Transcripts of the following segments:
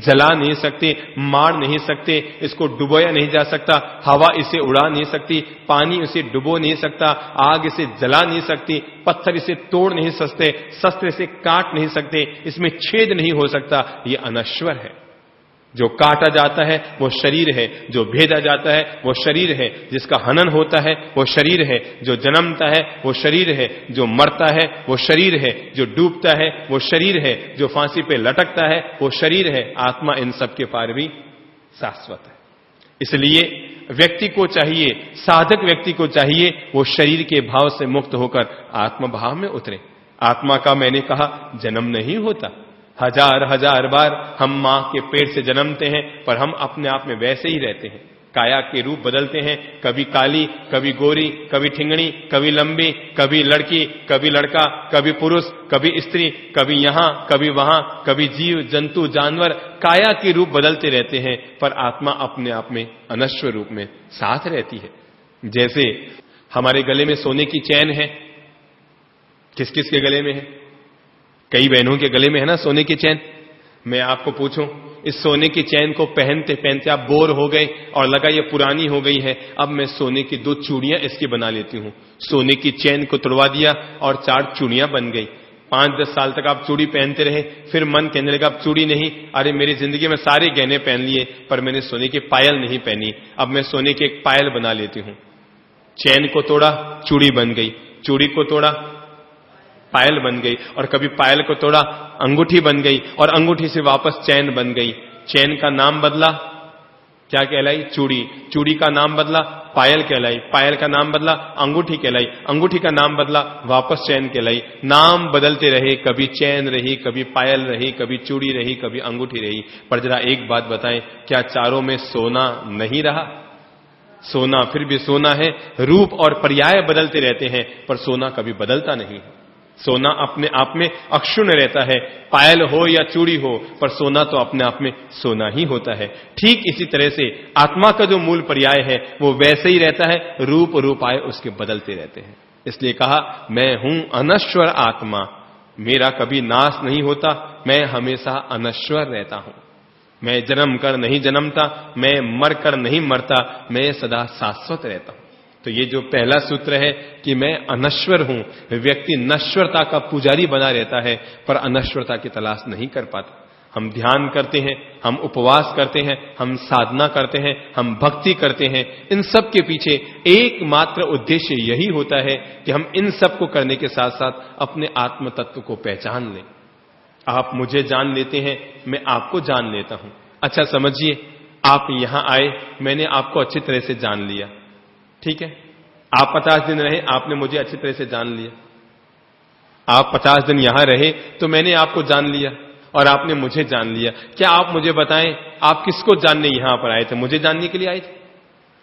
जला नहीं सकते, मार नहीं सकते, इसको डुबोया नहीं जा सकता, हवा इसे उड़ा नहीं सकती, पानी इसे डुबो नहीं सकता, आग इसे जला नहीं सकती, पत्थर इसे तोड़ नहीं सकते, शस्त्र इसे काट नहीं सकते, इसमें छेद नहीं हो सकता। ये अनश्वर है। जो काटा जाता है वो शरीर है, जो भेदा जाता है वो शरीर है, जिसका हनन होता है वो शरीर है, जो जन्मता है वो शरीर है, जो मरता है वो शरीर है, जो डूबता है वो शरीर है, जो फांसी पे लटकता है वो शरीर है। आत्मा इन सब के पार भी शाश्वत है। इसलिए व्यक्ति को चाहिए, साधक व्यक्ति को चाहिए, वो शरीर के भाव से मुक्त होकर आत्म भाव में उतरे। आत्मा का मैंने कहा जन्म नहीं होता। हजार हजार बार हम मां के पेट से जन्मते हैं, पर हम अपने आप में वैसे ही रहते हैं। काया के रूप बदलते हैं, कभी काली, कभी गोरी, कभी ठिंगणी, कभी लंबी, कभी लड़की, कभी लड़का, कभी पुरुष, कभी स्त्री, कभी यहां, कभी वहां, कभी जीव जंतु जानवर, काया के रूप बदलते रहते हैं, पर आत्मा अपने आप में अनश्वर रूप में साथ रहती है। जैसे हमारे गले में सोने की चैन है, किस किस के गले में है? कई बहनों के गले में है ना सोने की चैन। मैं आपको पूछूं, इस सोने की चैन को पहनते पहनते आप बोर हो गए और लगा ये पुरानी हो गई है, अब मैं सोने की 2 चूड़ियां इसकी बना लेती हूं। सोने की चैन को तोड़वा दिया और 4 चूड़ियां बन गई। 5-10 साल तक आप चूड़ी पहनते रहे, फिर मन कहने लगा अब चूड़ी नहीं, अरे मेरी जिंदगी में सारे गहने पहन लिए पर मैंने सोने की पायल नहीं पहनी, अब मैं सोने की एक पायल बना लेती हूं। चैन को तोड़ा, चूड़ी बन गई, चूड़ी को तोड़ा, पायल बन गई, और कभी पायल को तोड़ा, अंगूठी बन गई, और अंगूठी से वापस चैन बन गई। चैन का नाम बदला, क्या कहलाई? चूड़ी। चूड़ी का नाम बदला, पायल कहलाई। पायल का नाम बदला, अंगूठी कहलाई। अंगूठी का नाम बदला, वापस चैन कहलाई। नाम बदलते रहे, कभी चैन रही, कभी पायल रही, कभी चूड़ी रही, कभी अंगूठी रही। पर जरा एक बात बताएं, क्या चारों में सोना नहीं रहा? सोना फिर भी सोना है। रूप और पर्याय बदलते रहते हैं, पर सोना कभी बदलता नहीं है। सोना अपने आप में अक्षुण्ण रहता है, पायल हो या चूड़ी हो, पर सोना तो अपने आप में सोना ही होता है। ठीक इसी तरह से आत्मा का जो मूल पर्याय है वो वैसे ही रहता है, रूप रूपाय उसके बदलते रहते हैं। इसलिए कहा मैं हूं अनश्वर आत्मा, मेरा कभी नाश नहीं होता, मैं हमेशा अनश्वर रहता हूं। मैं जन्म कर नहीं जन्मता, मैं मर कर नहीं मरता, मैं सदा शाश्वत रहता हूं। तो ये जो पहला सूत्र है कि मैं अनश्वर हूं, व्यक्ति नश्वरता का पुजारी बना रहता है पर अनश्वरता की तलाश नहीं कर पाता। हम ध्यान करते हैं, हम उपवास करते हैं, हम साधना करते हैं, हम भक्ति करते हैं, इन सब के पीछे एकमात्र उद्देश्य यही होता है कि हम इन सब को करने के साथ साथ अपने आत्म तत्व को पहचान लें। आप मुझे जान लेते हैं, मैं आपको जान लेता हूं। अच्छा समझिए, आप यहां आए, मैंने आपको अच्छी तरह से जान लिया, ठीक है। आप 50 दिन रहे, आपने मुझे अच्छी तरह से जान लिया। आप 50 दिन यहां रहे तो मैंने आपको जान लिया और आपने मुझे जान लिया। क्या आप मुझे बताएं, आप किसको जानने यहां पर आए थे? मुझे जानने के लिए आए थे?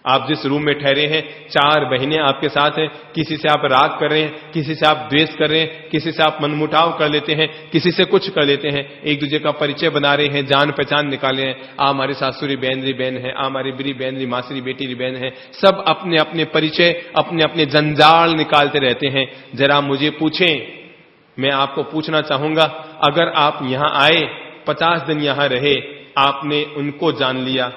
आप जिस रूम में ठहरे हैं, 4 बहनें आपके साथ हैं, किसी से आप राग कर रहे हैं, किसी से आप द्वेष कर रहे हैं, किसी से आप मनमुटाव कर लेते हैं, किसी से कुछ कर लेते हैं, एक दूसरे का परिचय बना रहे हैं, जान पहचान निकाले हैं। आ हमारी सासुरी बहन री बहन है, आ हमारी बिरी बहन री मासरी बेटी री बहन है। सब अपने अपने परिचय, अपने अपने जंजाल निकालते रहते हैं। जरा मुझे पूछें, मैं आपको पूछना चाहूंगा, अगर आप यहां आए, 50 दिन यहां रहे, आपने उनको जान लिया,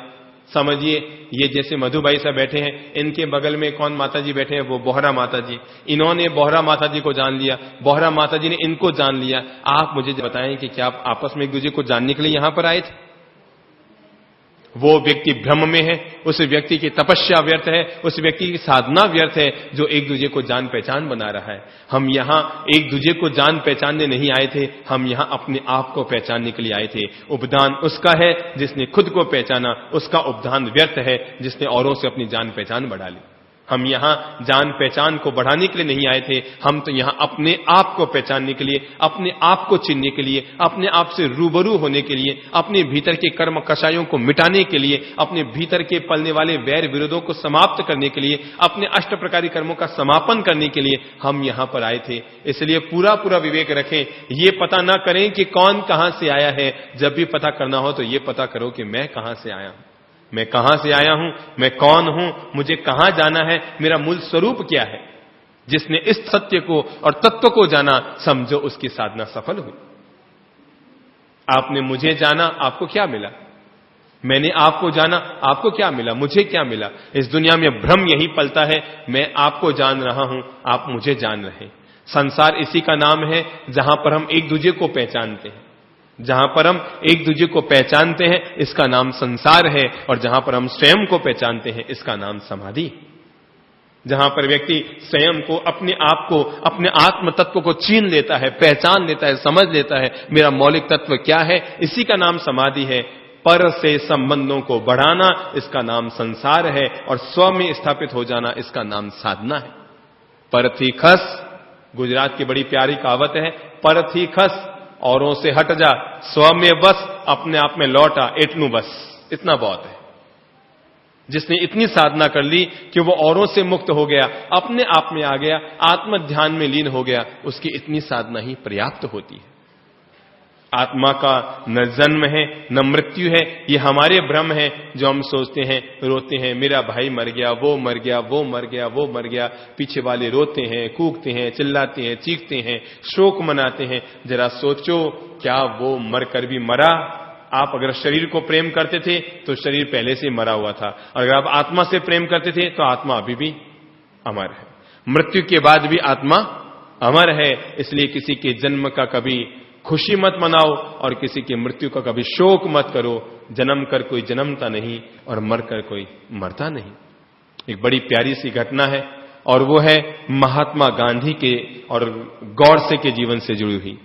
समझिए ये जैसे मधुबाई साहब बैठे हैं, इनके बगल में कौन माताजी बैठे हैं? वो बोहरा माताजी। इन्होंने बोहरा माताजी को जान लिया, बोहरा माताजी ने इनको जान लिया। आप मुझे बताएं कि क्या आप आपस में एक दूसरे को जानने के लिए यहां पर आए थे? वो व्यक्ति भ्रम में है, उस व्यक्ति की तपस्या व्यर्थ है, उस व्यक्ति की साधना व्यर्थ है जो एक दूसरे को जान पहचान बना रहा है। हम यहां एक दूसरे को जान पहचानने नहीं आए थे, हम यहां अपने आप को पहचानने के लिए आए थे। उपदान उसका है जिसने खुद को पहचाना, उसका उपदान व्यर्थ है जिसने औरों से अपनी जान पहचान बढ़ा ली। हम यहां जान पहचान को बढ़ाने के लिए नहीं आए थे, हम तो यहां अपने आप को पहचानने के लिए, अपने आप को चिनने के लिए, अपने आप से रूबरू होने के लिए, अपने भीतर के कर्म कषायों को मिटाने के लिए, अपने भीतर के पलने वाले वैर विरोधों को समाप्त करने के लिए, अपने 8 प्रकारी कर्मों का समापन करने के लिए हम यहां पर आए थे। इसलिए पूरा पूरा विवेक रखें, ये पता ना करें कि कौन कहां से आया है। जब भी पता करना हो तो ये पता करो कि मैं कहां से आया हूं, मैं कहां से आया हूं, मैं कौन हूं, मुझे कहां जाना है, मेरा मूल स्वरूप क्या है। जिसने इस सत्य को और तत्व को जाना, समझो उसकी साधना सफल हुई। आपने मुझे जाना, आपको क्या मिला? मैंने आपको जाना, आपको क्या मिला? मुझे क्या मिला? इस दुनिया में भ्रम यही पलता है, मैं आपको जान रहा हूं, आप मुझे जान रहे हैं। संसार इसी का नाम है जहां पर हम एक दूसरे को पहचानते हैं। जहां पर हम एक दूसरे को पहचानते हैं इसका नाम संसार है, और जहां पर हम स्वयं को पहचानते हैं इसका नाम समाधि। जहां पर व्यक्ति स्वयं को, अपने आप को, अपने आत्म तत्व को छीन लेता है, पहचान लेता है, समझ लेता है मेरा मौलिक तत्व क्या है, इसी का नाम समाधि है। पर से संबंधों को बढ़ाना इसका नाम संसार है, और स्व में स्थापित हो जाना इसका नाम साधना है। परथी खस, गुजरात की बड़ी प्यारी कहावत है, परथी खस, औरों से हट जा, स्व में बस, अपने आप में लौटा, इतनू बस, इतना बहुत है। जिसने इतनी साधना कर ली कि वो औरों से मुक्त हो गया, अपने आप में आ गया, आत्म ध्यान में लीन हो गया, उसकी इतनी साधना ही पर्याप्त होती है। आत्मा का न जन्म है न मृत्यु है, ये हमारे भ्रम है जो हम सोचते हैं, रोते हैं, मेरा भाई मर गया, वो मर गया, वो मर गया, वो मर गया। पीछे वाले रोते हैं, कूकते हैं, चिल्लाते हैं, चीखते हैं, शोक मनाते हैं। जरा सोचो, क्या वो मरकर भी मरा? आप अगर शरीर को प्रेम करते थे तो शरीर पहले से मरा हुआ था, और अगर आप आत्मा से प्रेम करते थे तो आत्मा अभी भी अमर है। मृत्यु के बाद भी आत्मा अमर है। इसलिए किसी के जन्म का कभी खुशी मत मनाओ और किसी की मृत्यु का कभी शोक मत करो। जन्म कर कोई जन्मता नहीं और मर कर कोई मरता नहीं। एक बड़ी प्यारी सी घटना है, और वो है महात्मा गांधी के और गॉडसे के जीवन से जुड़ी हुई।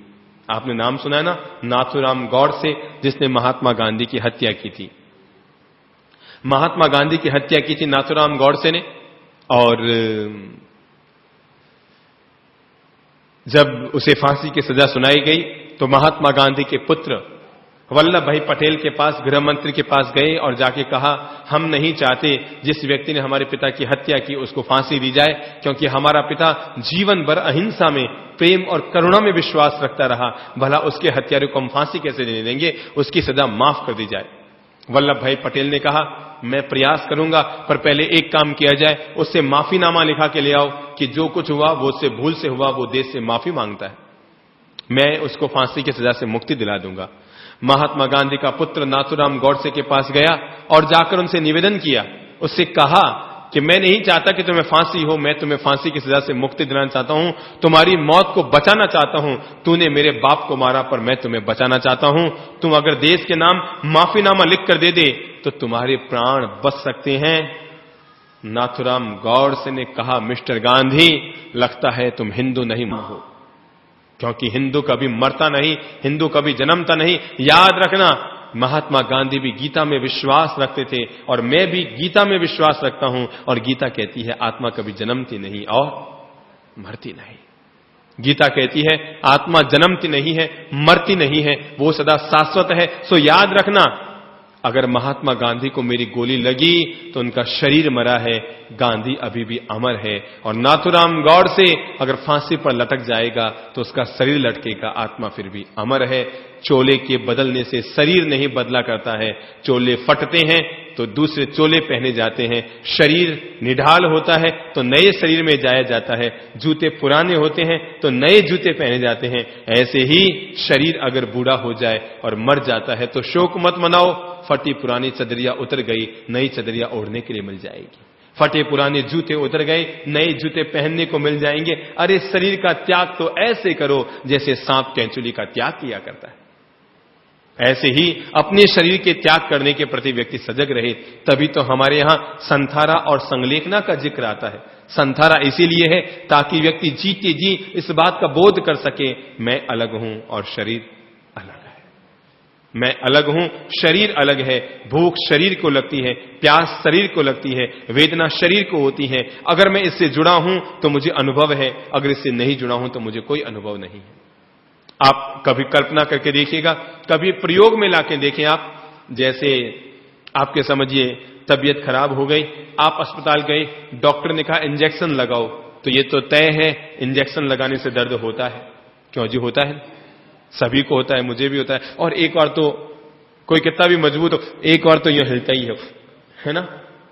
आपने नाम सुना है ना, नाथूराम गॉडसे, जिसने महात्मा गांधी की हत्या की थी। महात्मा गांधी की हत्या की थी नाथूराम गॉडसे ने, और जब उसे फांसी की सजा सुनाई गई तो महात्मा गांधी के पुत्र वल्लभ भाई पटेल के पास, गृह मंत्री के पास गए और जाके कहा, हम नहीं चाहते जिस व्यक्ति ने हमारे पिता की हत्या की उसको फांसी दी जाए, क्योंकि हमारा पिता जीवन भर अहिंसा में, प्रेम और करुणा में विश्वास रखता रहा। भला उसके हत्यारे को हम फांसी कैसे देने देंगे? उसकी सजा माफ कर दी जाए। वल्लभ भाई पटेल ने कहा, मैं प्रयास करूंगा, पर पहले एक काम किया जाए, उससे माफीनामा लिखा के ले आओ कि जो कुछ हुआ वो उससे भूल से हुआ, वो देश से माफी मांगता है, मैं उसको फांसी की सजा से मुक्ति दिला दूंगा। महात्मा गांधी का पुत्र नाथूराम गॉडसे के पास गया और जाकर उनसे निवेदन किया, उससे कहा कि मैं नहीं चाहता कि तुम्हें फांसी हो, मैं तुम्हें फांसी की सजा से मुक्ति दिलाना चाहता हूं, तुम्हारी मौत को बचाना चाहता हूं। तूने मेरे बाप को मारा, पर मैं तुम्हें बचाना चाहता हूं। तुम अगर देश के नाम माफीनामा लिख कर दे दे तो तुम्हारे प्राण बच सकते हैं। नाथूराम गॉडसे ने कहा, मिस्टर गांधी, लगता है तुम हिंदू नहीं हो, क्योंकि हिंदू कभी मरता नहीं, हिंदू कभी जन्मता नहीं। याद रखना, महात्मा गांधी भी गीता में विश्वास रखते थे, और मैं भी गीता में विश्वास रखता हूं, और गीता कहती है आत्मा कभी जन्मती नहीं और मरती नहीं। गीता कहती है आत्मा जन्मती नहीं है, मरती नहीं है, वो सदा शाश्वत है। सो याद रखना, अगर महात्मा गांधी को मेरी गोली लगी तो उनका शरीर मरा है, गांधी अभी भी अमर है। और नाथूराम गॉडसे अगर फांसी पर लटक जाएगा तो उसका शरीर लटकेगा, आत्मा फिर भी अमर है। चोले के बदलने से शरीर नहीं बदला करता है, चोले फटते हैं तो दूसरे चोले पहने जाते हैं। शरीर निढाल होता है तो नए शरीर में जाया जाता है, जूते पुराने होते हैं तो नए जूते पहने जाते हैं। ऐसे ही शरीर अगर बूढ़ा हो जाए और मर जाता है तो शोक मत मनाओ, फटी पुरानी चदरिया उतर गई, नई चदरिया ओढ़ने के लिए मिल जाएगी। फटे पुराने जूते उतर गए, नए जूते पहनने को मिल जाएंगे। अरे शरीर का त्याग तो ऐसे करो जैसे सांप कैंचुली का त्याग किया करता है। ऐसे ही अपने शरीर के त्याग करने के प्रति व्यक्ति सजग रहे, तभी तो हमारे यहां संथारा और संलेखना का जिक्र आता है। संथारा इसीलिए है ताकि व्यक्ति जीते जी इस बात का बोध कर सके, मैं अलग हूं और शरीर अलग है। मैं अलग हूं, शरीर अलग है। भूख शरीर को लगती है, प्यास शरीर को लगती है, वेदना शरीर को होती है। अगर मैं इससे जुड़ा हूं तो मुझे अनुभव है, अगर इससे नहीं जुड़ा हूं तो मुझे कोई अनुभव नहीं है। आप कभी कल्पना करके देखिएगा, कभी प्रयोग में लाके देखें आप। जैसे आपके समझिए तबीयत खराब हो गई, आप अस्पताल गए, डॉक्टर ने कहा इंजेक्शन लगाओ, तो ये तो तय है इंजेक्शन लगाने से दर्द होता है। क्यों जी? होता है, सभी को होता है, मुझे भी होता है। और एक बार तो कोई कितना भी मजबूत हो, एक बार तो यह हिलता ही है ना,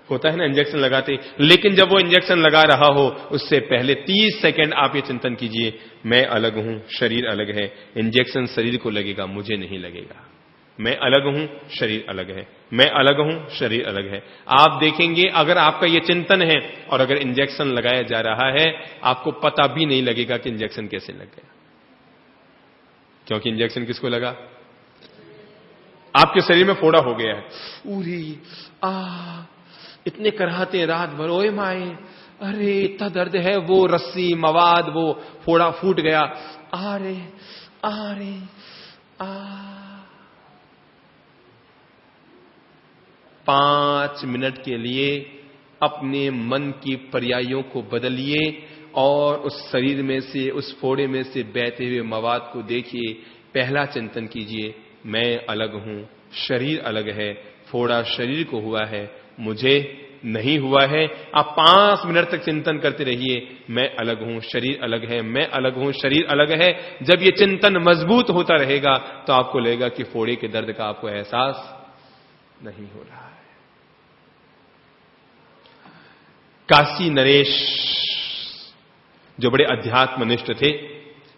होता है ना इंजेक्शन लगाते, लेकिन जब वो इंजेक्शन लगा रहा हो उससे पहले 30 सेकंड आप ये चिंतन कीजिए, मैं अलग हूं, शरीर अलग है। इंजेक्शन शरीर को लगेगा, मुझे नहीं लगेगा। मैं अलग हूं, शरीर अलग है। मैं अलग हूं, शरीर अलग है। आप देखेंगे अगर आपका ये चिंतन है और अगर इंजेक्शन लगाया जा रहा है, आपको पता भी नहीं लगेगा कि इंजेक्शन कैसे लग गया। क्योंकि इंजेक्शन किसको लगा? आपके शरीर में फोड़ा हो गया है। उरी इतने कराहते रात भर, ओए माए, अरे इतना दर्द है, वो रस्सी मवाद वो फोड़ा फूट गया, आरे आरे आ 5 मिनट के लिए अपने मन की पर्यायों को बदलिए और उस शरीर में से, उस फोड़े में से बहते हुए मवाद को देखिए। पहला चिंतन कीजिए, मैं अलग हूं, शरीर अलग है। फोड़ा शरीर को हुआ है, मुझे नहीं हुआ है। आप 5 मिनट तक चिंतन करते रहिए, मैं अलग हूं, शरीर अलग है, मैं अलग हूं, शरीर अलग है। जब ये चिंतन मजबूत होता रहेगा तो आपको लगेगा कि फोड़े के दर्द का आपको एहसास नहीं हो रहा है। काशी नरेश जो बड़े अध्यात्मनिष्ठ थे,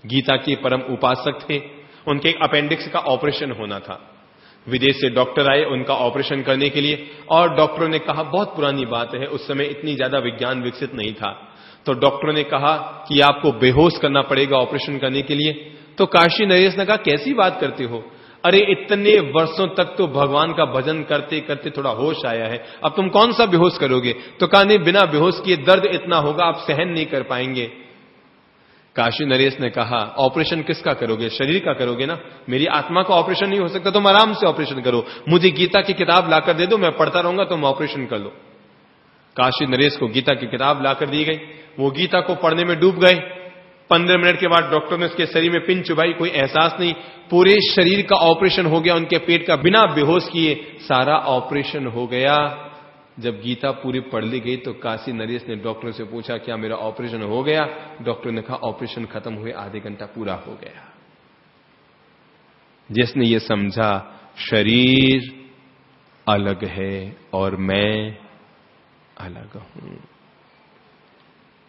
गीता के परम उपासक थे, उनके एक अपेंडिक्स का ऑपरेशन होना था। विदेश से डॉक्टर आए उनका ऑपरेशन करने के लिए, और डॉक्टरों ने कहा, बहुत पुरानी बात है, उस समय इतनी ज्यादा विज्ञान विकसित नहीं था, तो डॉक्टरों ने कहा कि आपको बेहोश करना पड़ेगा ऑपरेशन करने के लिए। तो काशी नरेश ने कहा, कैसी बात करते हो, अरे इतने वर्षों तक तो भगवान का भजन करते करते थोड़ा होश आया है, अब तुम कौन सा बेहोश करोगे? तो कहा, नहीं, बिना बेहोश किए दर्द इतना होगा आप सहन नहीं कर पाएंगे। काशी नरेश ने कहा, ऑपरेशन किसका करोगे? शरीर का करोगे ना, मेरी आत्मा का ऑपरेशन नहीं हो सकता, तुम आराम से ऑपरेशन करो, मुझे गीता की किताब लाकर दे दो, मैं पढ़ता रहूंगा, तुम ऑपरेशन कर लो। काशी नरेश को गीता की किताब लाकर दी गई, वो गीता को पढ़ने में डूब गए। 15 मिनट के बाद डॉक्टर ने उसके शरीर में पिन चुभाई, कोई एहसास नहीं, पूरे शरीर का ऑपरेशन हो गया, उनके पेट का बिना बेहोश किए सारा ऑपरेशन हो गया। जब गीता पूरी पढ़ ली गई तो काशी नरेश ने डॉक्टर से पूछा, क्या मेरा ऑपरेशन हो गया? डॉक्टर ने कहा, ऑपरेशन खत्म हुए आधे घंटा पूरा हो गया। जिसने ये समझा शरीर अलग है और मैं अलग हूं,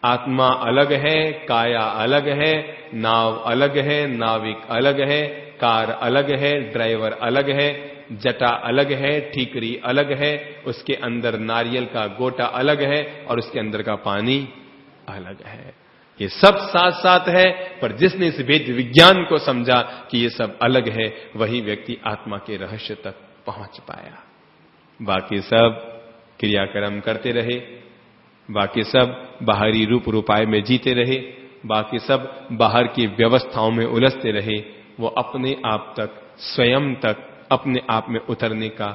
आत्मा अलग है, काया अलग है, नाव अलग है, नाविक अलग है, कार अलग है, ड्राइवर अलग है, जटा अलग है, ठीकरी अलग है, उसके अंदर नारियल का गोटा अलग है और उसके अंदर का पानी अलग है। ये सब साथ साथ है, पर जिसने इस वेद विज्ञान को समझा कि ये सब अलग है, वही व्यक्ति आत्मा के रहस्य तक पहुंच पाया। बाकी सब क्रियाक्रम करते रहे, बाकी सब बाहरी रूप रूपाय में जीते रहे, बाकी सब बाहर की व्यवस्थाओं में उलझते रहे, वो अपने आप तक, स्वयं तक अपने आप में उतरने का